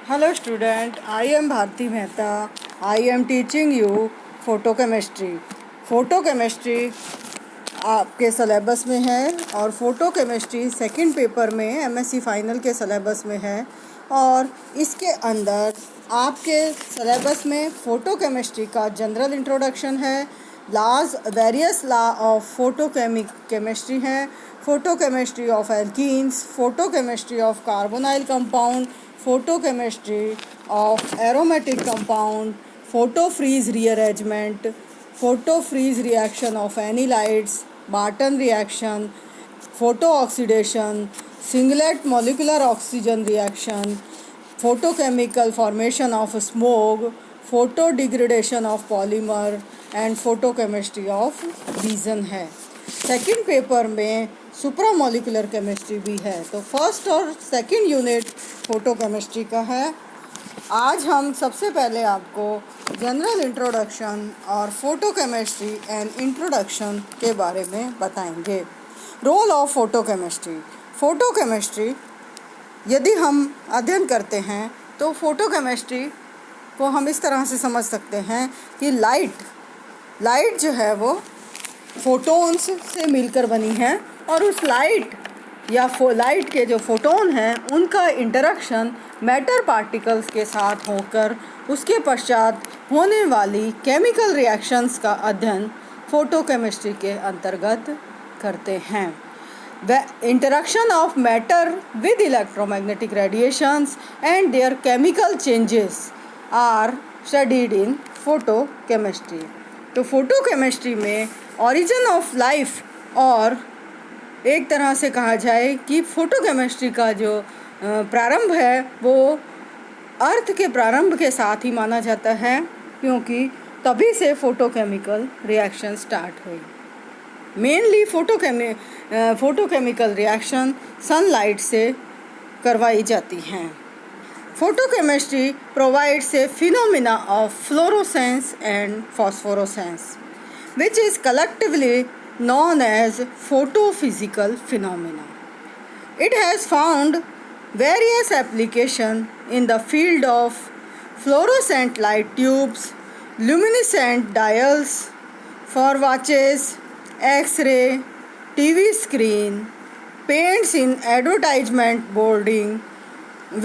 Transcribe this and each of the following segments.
Hello student, I am Bharti Mehta. I am teaching you photochemistry. Photochemistry आपके syllabus में है और photochemistry second paper में MSc final के सिलेबस में है। और इसके अंदर आपके सिलेबस में फोटोकेमिस्ट्री का जनरल इंट्रोडक्शन है, laws various law of photochemistry है, photochemistry of alkenes, photochemistry of carbonyl compound, photochemistry of aromatic compound, photo Fries rearrangement, photo Fries reaction of anilides, Barton reaction, photo oxidation, singlet molecular oxygen reaction, photochemical formation of smoke, photo degradation of polymer and photochemistry of resin है। Second paper में सुप्रामोलिकुलर chemistry भी है। तो first और second unit photochemistry का है। आज हम सबसे पहले आपको जनरल इंट्रोडक्शन और फोटोकेमिस्ट्री एंड इंट्रोडक्शन के बारे में बताएंगे। Role of photochemistry. फोटोकेमिस्ट्री यदि हम अध्ययन करते हैं तो फोटोकेमिस्ट्री को हम इस तरह से समझ सकते हैं कि लाइट जो है वो फोटोन्स से मिलकर बनी है और उस लाइट के जो फोटोन हैं उनका इंटरेक्शन मैटर पार्टिकल्स के साथ होकर उसके पश्चात होने वाली केमिकल रिएक्शंस का अध्ययन फोटोकेमिस्ट्री के अंतर्गत करते हैं। The interaction of matter with electromagnetic radiations and their chemical changes are studied in photochemistry। तो फोटोकेमिस्ट्री में origin of life और एक तरह से कहा जाए कि फोटोकेमिस्ट्री का जो प्रारंभ है वो अर्थ के प्रारंभ के साथ ही माना जाता है, क्योंकि तभी से फोटोकेमिकल रिएक्शन स्टार्ट हुई। मेनली फोटोकेमिकल रिएक्शन सनलाइट से करवाई जाती हैं। Photochemistry provides a phenomena of fluorescence and phosphorescence which is collectively known as photophysical phenomena. It has found various applications in the field of fluorescent light tubes, luminescent dials for watches, X-ray, TV screen, paints in advertisement boarding,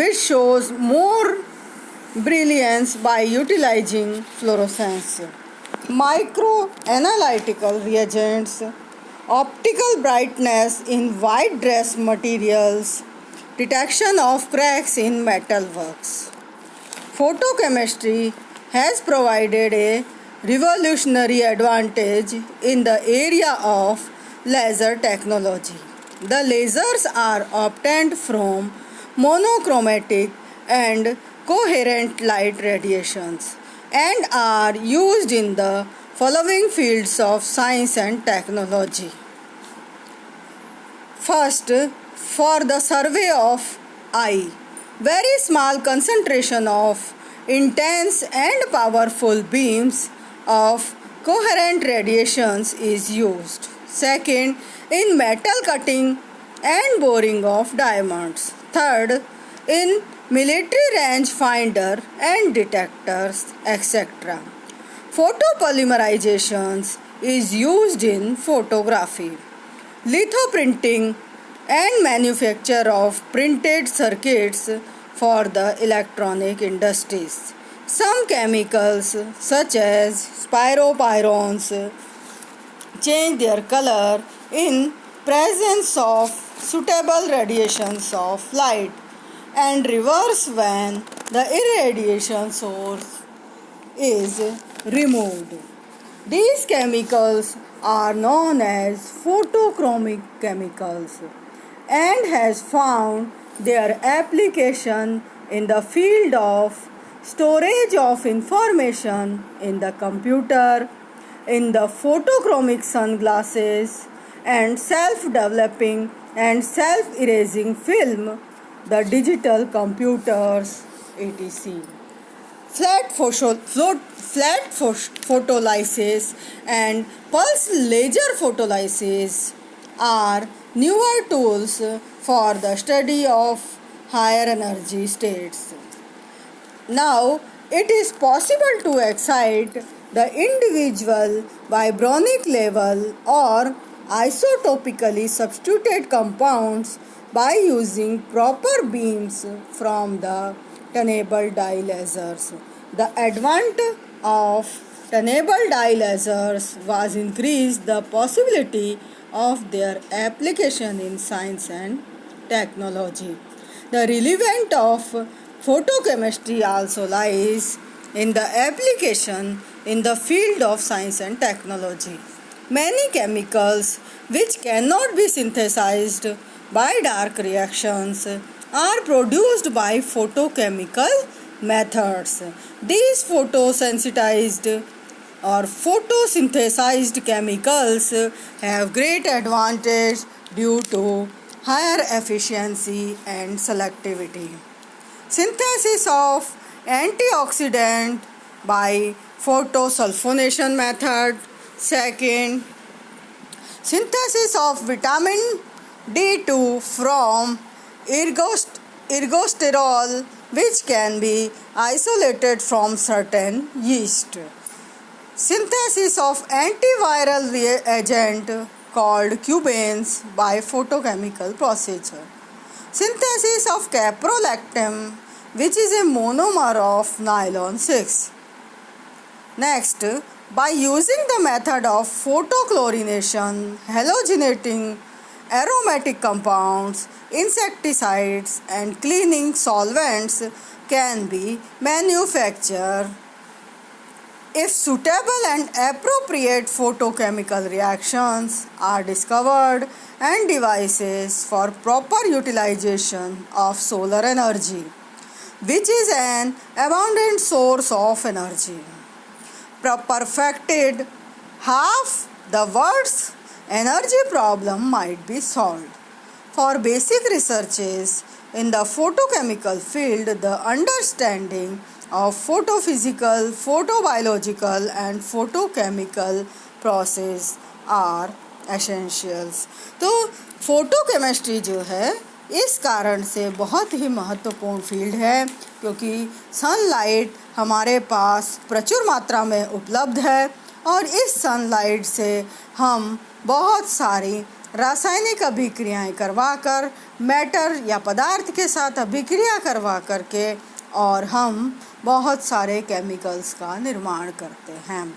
which shows more brilliance by utilizing fluorescence. Microanalytical reagents, optical brightness in white dress materials, detection of cracks in metal works. Photochemistry has provided a revolutionary advantage in the area of laser technology. The lasers are obtained from monochromatic and coherent light radiations and are used in the following fields of science and technology. First, for the survey of eye, very small concentration of intense and powerful beams of coherent radiations is used. Second, in metal cutting and boring of diamonds. Third, in military range finder and detectors, etc. Photopolymerization is used in photography, lithoprinting and manufacture of printed circuits for the electronic industries. Some chemicals such as pyropyrons change their color in presence of suitable radiations of light and reverse when the irradiation source is removed. These chemicals are known as photochromic chemicals and has found their application in the field of storage of information in the computer, in the photochromic sunglasses and self-developing and self-erasing film, the digital computers, etc. Flat photolysis and pulse laser photolysis are newer tools for the study of higher energy states. Now, it is possible to excite the individual vibronic level or isotopically substituted compounds by using proper beams from the tunable dye lasers. The advent of tunable dye lasers was increased the possibility of their application in science and technology. The relevance of photochemistry also lies in the application in the field of science and technology. Many chemicals which cannot be synthesized by dark reactions are produced by photochemical methods. These photosensitized or photosynthesized chemicals have great advantage due to higher efficiency and selectivity. Synthesis of antioxidant by photosulfonation method. Second, synthesis of vitamin D2 from ergosterol, which can be isolated from certain yeast. Synthesis of antiviral agent called cubanes by photochemical procedure. Synthesis of caprolactam, which is a monomer of nylon 6. Next, by using the method of photochlorination, halogenating aromatic compounds, insecticides and cleaning solvents can be manufactured. If suitable and appropriate photochemical reactions are discovered and devices for proper utilization of solar energy, which is an abundant source of energy, perfected, half the world's energy problem might be solved. For basic researches in the photochemical field, the understanding of photophysical, photobiological and photochemical process are essentials. तो photochemistry जो है इस कारण से बहुत ही महत्वपूर्ण field है, क्योंकि सनलाइट हमारे पास प्रचुर मात्रा में उपलब्ध है और इस सनलाइट से हम बहुत सारी रासायनिक अभिक्रियाएं करवाकर मैटर या पदार्थ के साथ अभिक्रिया करवा करके और हम बहुत सारे केमिकल्स का निर्माण करते हैं।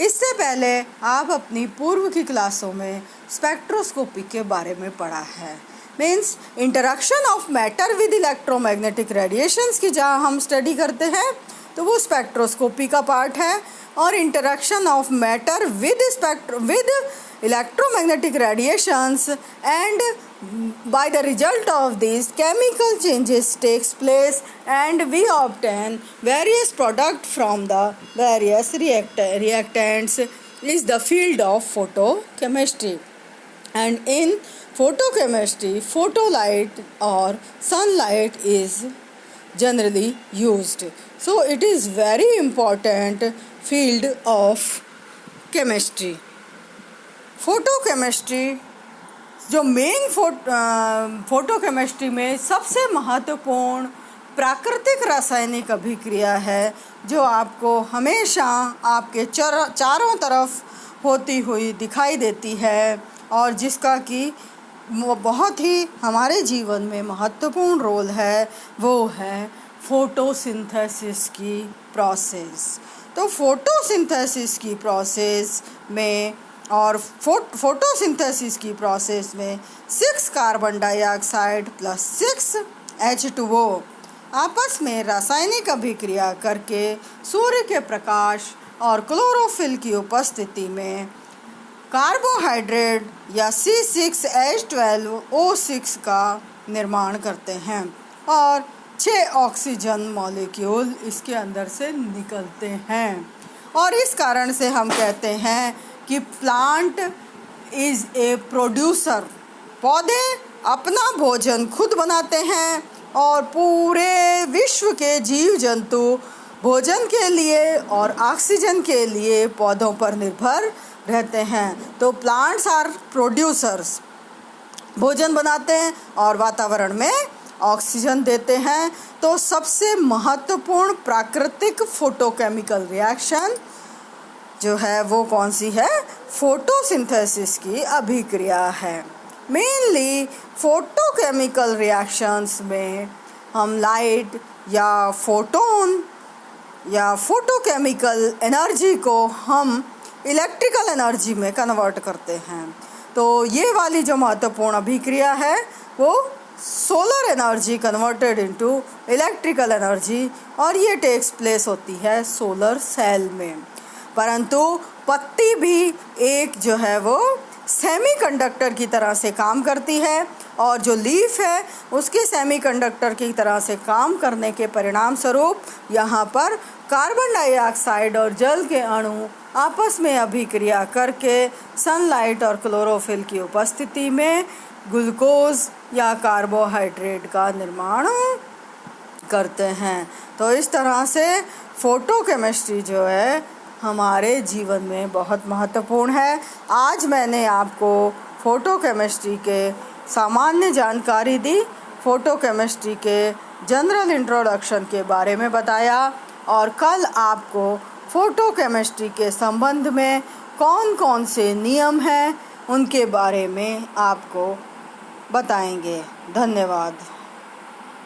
इससे पहले आप अपनी पूर्व की क्लासों में स्पेक्ट्रोस्कोपी के बारे में पढ़ा है, means interaction of matter with electromagnetic radiations की जहाँ हम स्टडी करते हैं तो वो स्पेक्ट्रोस्कोपी का पार्ट है, और interaction of matter with electromagnetic radiations, and by the result of these chemical changes takes place and we obtain various products from the various reactants is the field of photochemistry. And in photochemistry, photolight or sunlight is generally used. So it is very important field of chemistry. Photochemistry जो main photochemistry में सबसे महत्वपूर्ण प्राकृतिक रासायनिक अभिक्रिया है, जो आपको हमेशा आपके चारों तरफ होती हुई दिखाई देती है और जिसका कि बहुत ही हमारे जीवन में महत्वपूर्ण रोल है, वो है फोटोसिंथेसिस की प्रोसेस। तो फोटोसिंथेसिस की प्रोसेस में और फोटोसिंथेसिस की प्रोसेस में 6 कार्बन डाइऑक्साइड प्लस 6 H2O आपस में रासायनिक अभिक्रिया करके सूर्य के प्रकाश और क्लोरोफिल की उपस्थिति में कार्बोहाइड्रेट या C6H12O6 का निर्माण करते हैं और 6 ऑक्सीजन मॉलिक्यूल इसके अंदर से निकलते हैं। और इस कारण से हम कहते हैं कि प्लांट इज़ ए प्रोड्यूसर। पौधे अपना भोजन खुद बनाते हैं और पूरे विश्व के जीव जंतु भोजन के लिए और ऑक्सीजन के लिए पौधों पर निर्भर रहते हैं। तो प्लांट्स आर प्रोड्यूसर्स, भोजन बनाते हैं और वातावरण में ऑक्सीजन देते हैं। तो सबसे महत्वपूर्ण प्राकृतिक फोटोकेमिकल रिएक्शन जो है वो कौन सी है? फोटोसिंथेसिस की अभिक्रिया है। मेनली फोटोकेमिकल रिएक्शंस में हम लाइट या फोटोन या फोटोकेमिकल एनर्जी को हम इलेक्ट्रिकल एनर्जी में कन्वर्ट करते हैं। तो ये वाली जो महत्वपूर्ण अभिक्रिया है वो solar energy converted into electrical energy, और ये टेक्स प्लेस होती है सोलर सेल में। परंतु पत्ती भी एक जो है वो सेमीकंडक्टर की तरह से काम करती है, और जो लीफ है उसके सेमीकंडक्टर की तरह से काम करने के परिणाम स्वरूप यहाँ पर कार्बन डाइऑक्साइड और जल के अणु आपस में अभिक्रिया करके सनलाइट और क्लोरोफिल की उपस्थिति में ग्लूकोज या कार्बोहाइड्रेट का निर्माण करते हैं। तो इस तरह से फोटोकेमिस्ट्री जो है हमारे जीवन में बहुत महत्वपूर्ण है। आज मैंने आपको फोटोकेमिस्ट्री के सामान्य जानकारी दी, फोटोकेमिस्ट्री के जनरल इंट्रोडक्शन के बारे में बताया, और कल आपको फोटोकेमिस्ट्री के संबंध में कौन कौन से नियम हैं उनके बारे में आपको बताएंगे। धन्यवाद।